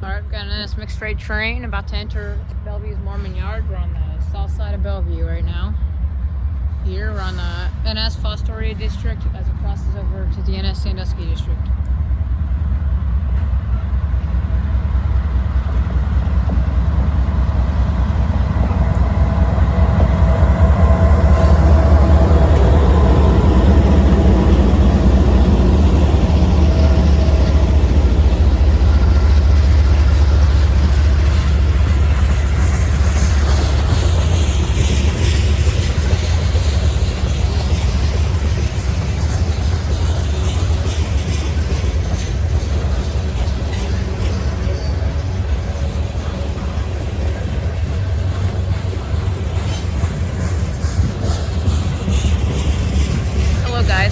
Alright, got an NS mixed freight train about to enter Bellevue's Mormon Yard. We're on the south side of Bellevue right now. Here we're on the NS Fostoria district as it crosses over to the NS Sandusky district.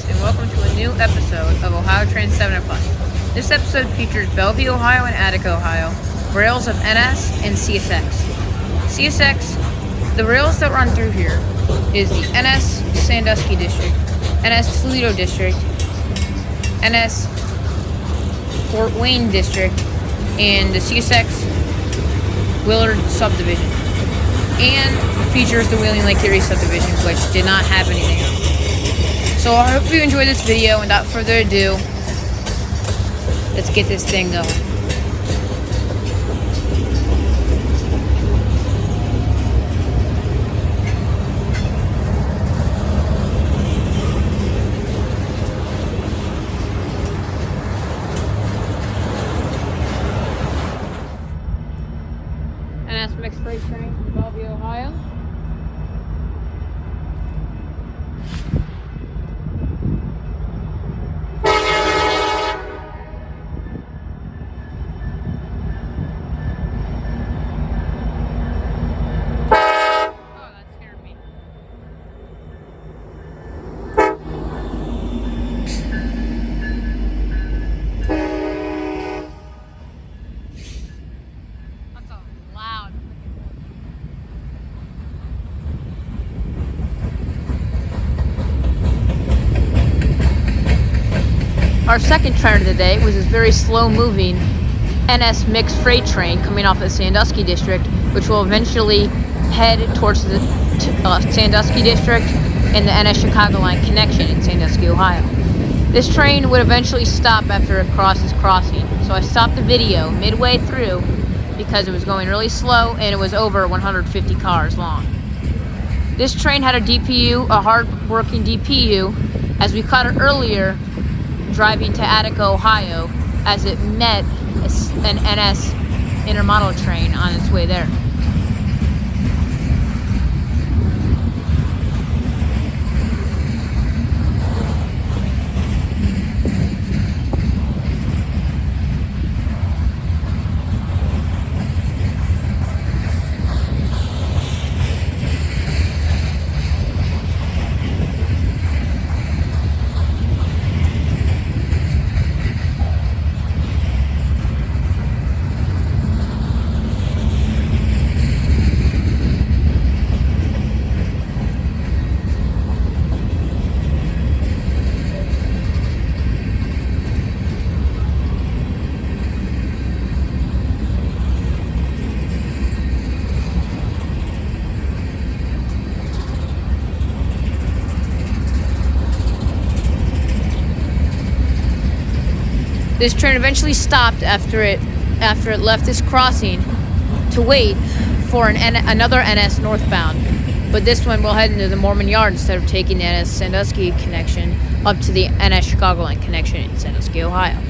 And welcome to a new episode of Ohio Train 705. This episode features Bellevue, Ohio and Attica, Ohio, rails of NS and CSX. CSX, the rails that run through here is the NS Sandusky District, NS Toledo District, NS Fort Wayne District, and the CSX Willard Subdivision. And features the Wheeling Lake Erie Subdivision, which did not have anything else. So I hope you enjoyed this video. Without further ado, let's get this thing going. NS mixed freight train from Bellevue, Ohio. Our second train of the day was this very slow-moving NS mixed freight train coming off the Sandusky district, which will eventually head towards the Sandusky district and the NS Chicago line connection in Sandusky, Ohio. This train would eventually stop after it crosses crossing, so I stopped the video midway through because it was going really slow and it was over 150 cars long. This train had a DPU, a hard-working DPU, as we caught it earlier driving to Attica, Ohio, as it met an NS intermodal train on its way there. This train eventually stopped after it left this crossing to wait for another NS northbound. But this one will head into the Mormon Yard instead of taking the NS Sandusky connection up to the NS Chicago line connection in Sandusky, Ohio.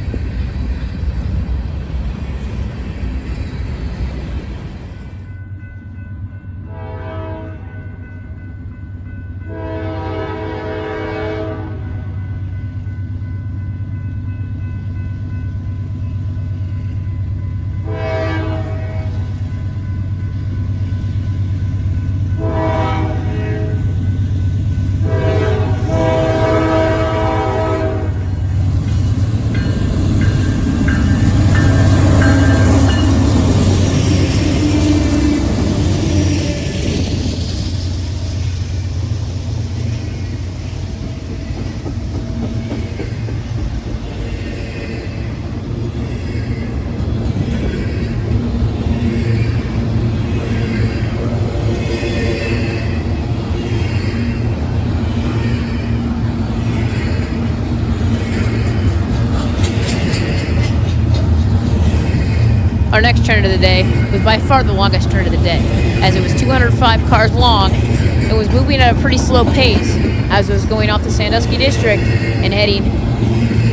our next train of the day was by far the longest train of the day, as it was 205 cars long. It was moving at a pretty slow pace as it was going off the Sandusky district and heading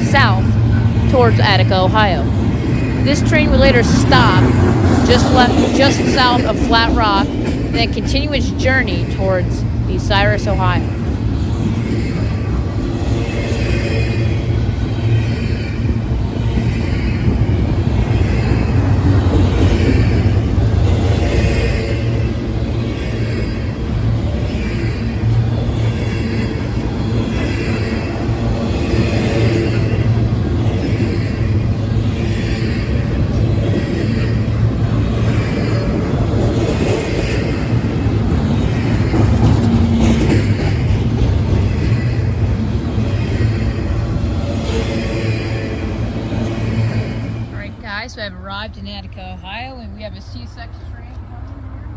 south towards Attica, Ohio. This train would later stop just south of Flat Rock and then continue its journey towards Cyrus, Ohio. So I've arrived in Attica, Ohio, and we have a CSX train coming here.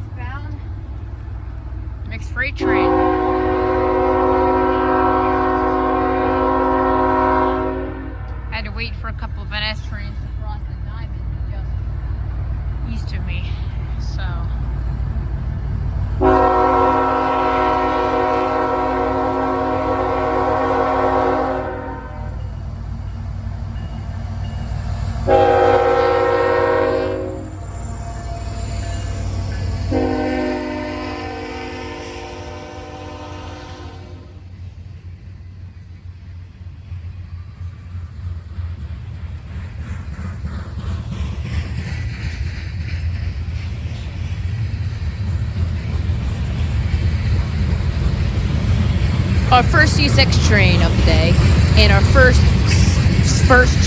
Eastbound. Mixed freight train. Had to wait for a couple of NS trains to cross the diamond just east of me. So our first CSX train of the day, and our first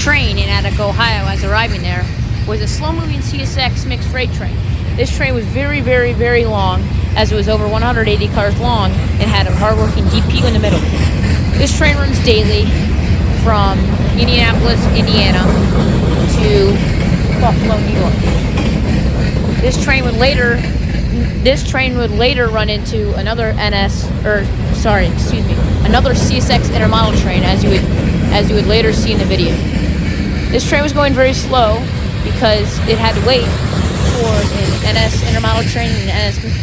train in Attica, Ohio, as arriving there, was a slow-moving CSX mixed freight train. This train was very, very, very long, as it was over 180 cars long and had a hard-working DP in the middle. This train runs daily from Indianapolis, Indiana, to Buffalo, New York. This train would later run into another another CSX intermodal train, as you would later see in the video. This train was going very slow because it had to wait for an NS intermodal train and an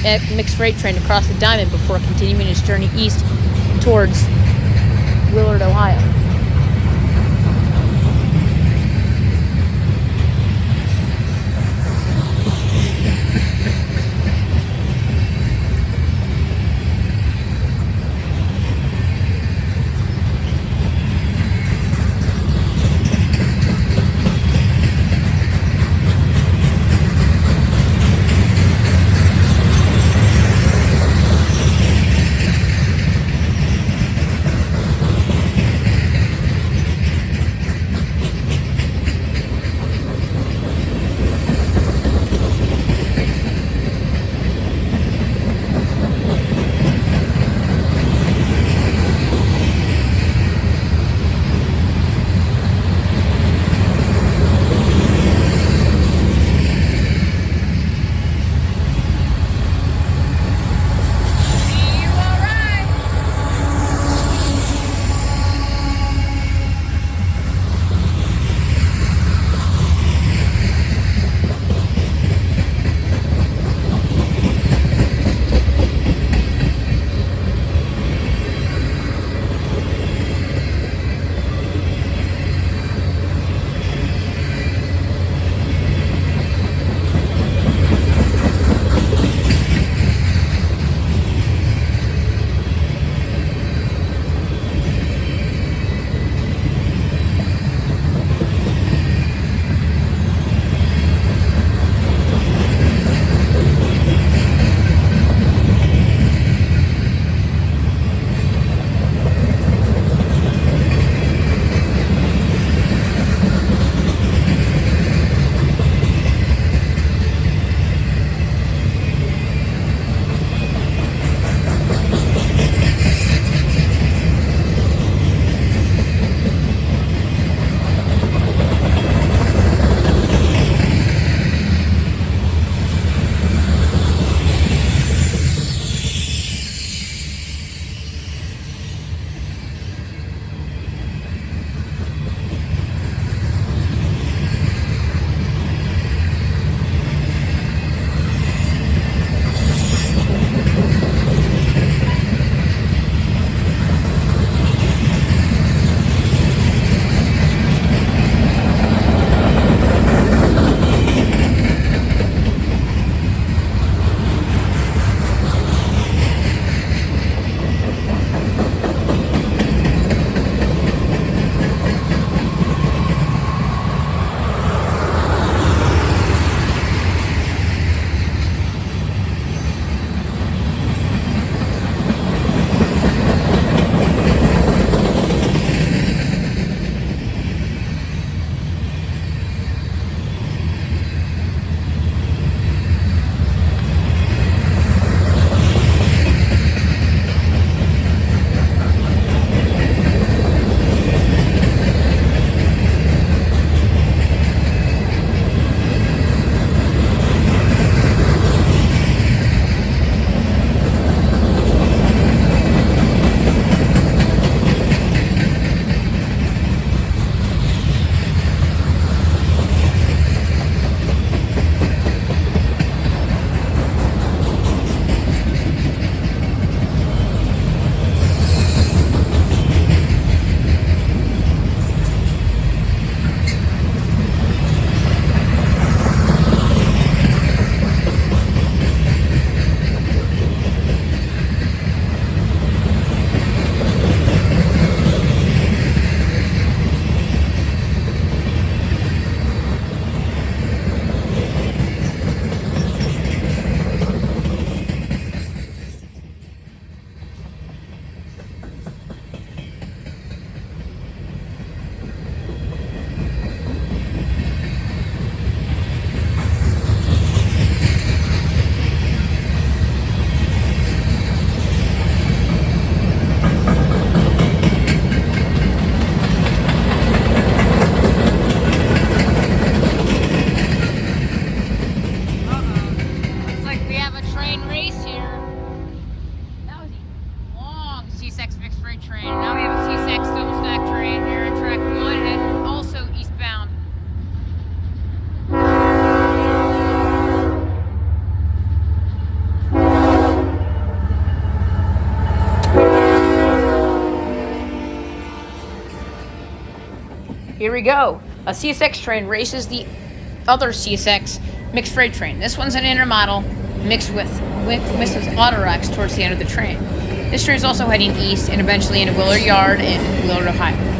NS mixed freight train to cross the diamond before continuing its journey east towards Willard, Ohio. we go. A CSX train races the other CSX mixed freight train. This one's an intermodal mixed with auto racks towards the end of the train. This train is also heading east and eventually into Willard Yard in Willard, Ohio.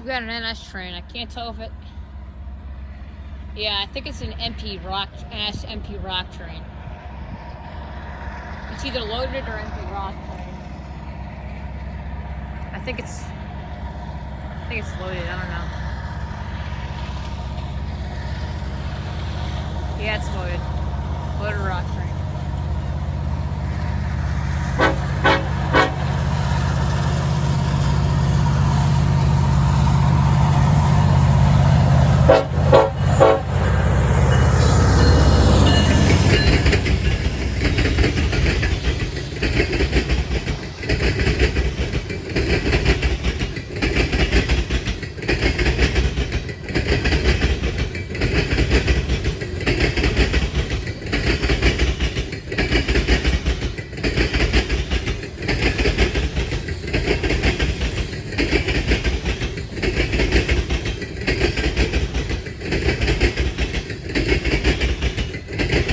Got an NS train. I can't tell if it. Yeah, I think it's an NS MP rock train. It's either loaded or empty rock train. I think it's loaded. I don't know. Yeah, it's loaded. Loaded rock train.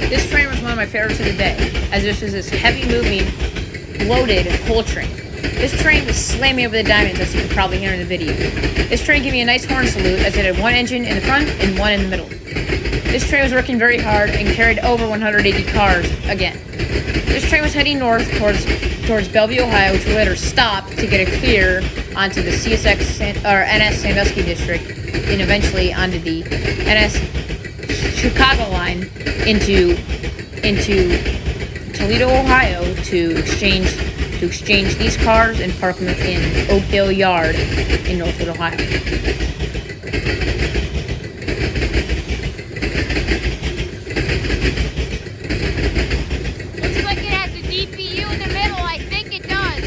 This train was one of my favorites of the day, as this was this heavy-moving, loaded coal train. This train was slamming over the diamonds, as you can probably hear in the video. This train gave me a nice horn salute, as it had one engine in the front and one in the middle. This train was working very hard and carried over 180 cars again. This train was heading north towards Bellevue, Ohio, which would later stop to get a clear onto the CSX or NS Sandusky district, and eventually onto the NS Chicago line into Toledo, Ohio, to exchange these cars and park them in Oakdale Yard in Northwood, Ohio. Looks like it has a DPU in the middle. I think it does.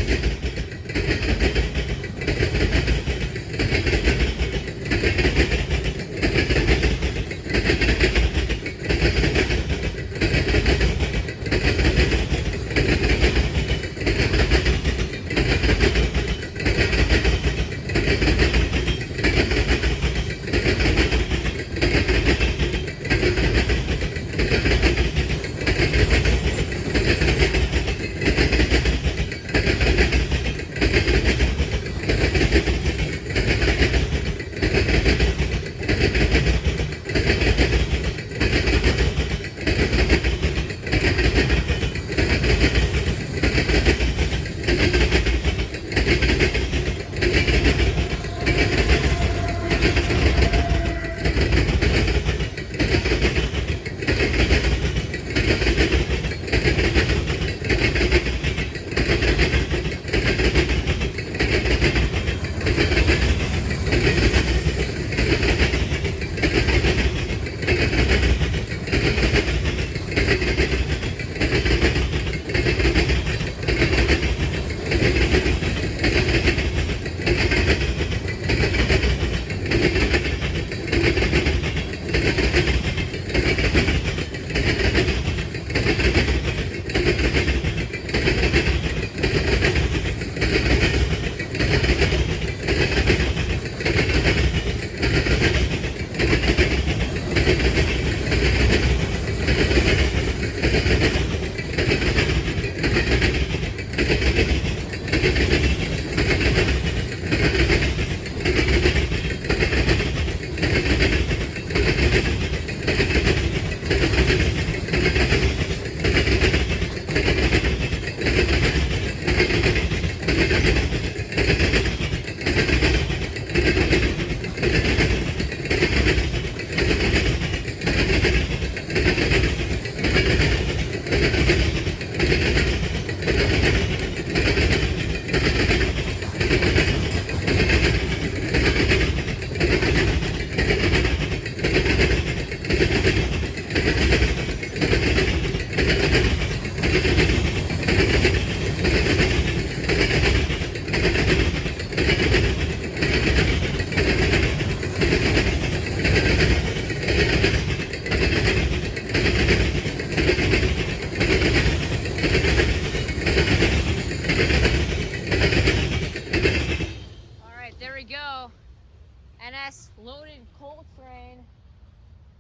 NS loaded coal train,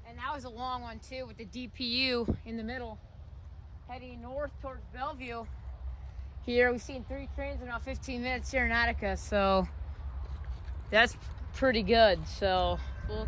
and that was a long one too, with the DPU in the middle, heading north towards Bellevue. Here we've seen 3 trains in about 15 minutes here in Attica, so that's pretty good. So we'll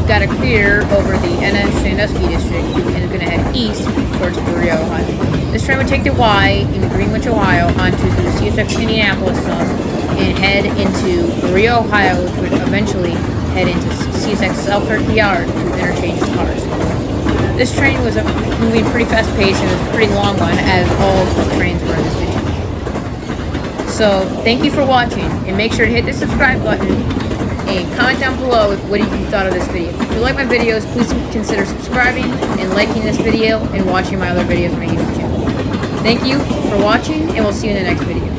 got to clear over the NS Sandusky district and is going to head east towards Bellevue, Ohio. This train would take the Y in Greenwich, Ohio onto the CSX Indianapolis sub and head into Bellevue, Ohio, which would eventually head into CSX Selkirk Yard to interchange cars. This train was moving pretty fast paced and it was a pretty long one, as all the trains were in this video. So thank you for watching, and make sure to hit the subscribe button and comment down below what you thought of this video. If you like my videos, please consider subscribing and liking this video and watching my other videos on my YouTube channel. Thank you for watching, and we'll see you in the next video.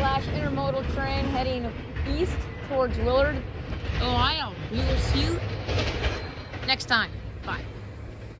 slash intermodal train heading east towards Willard, Ohio. We will see you next time. Bye.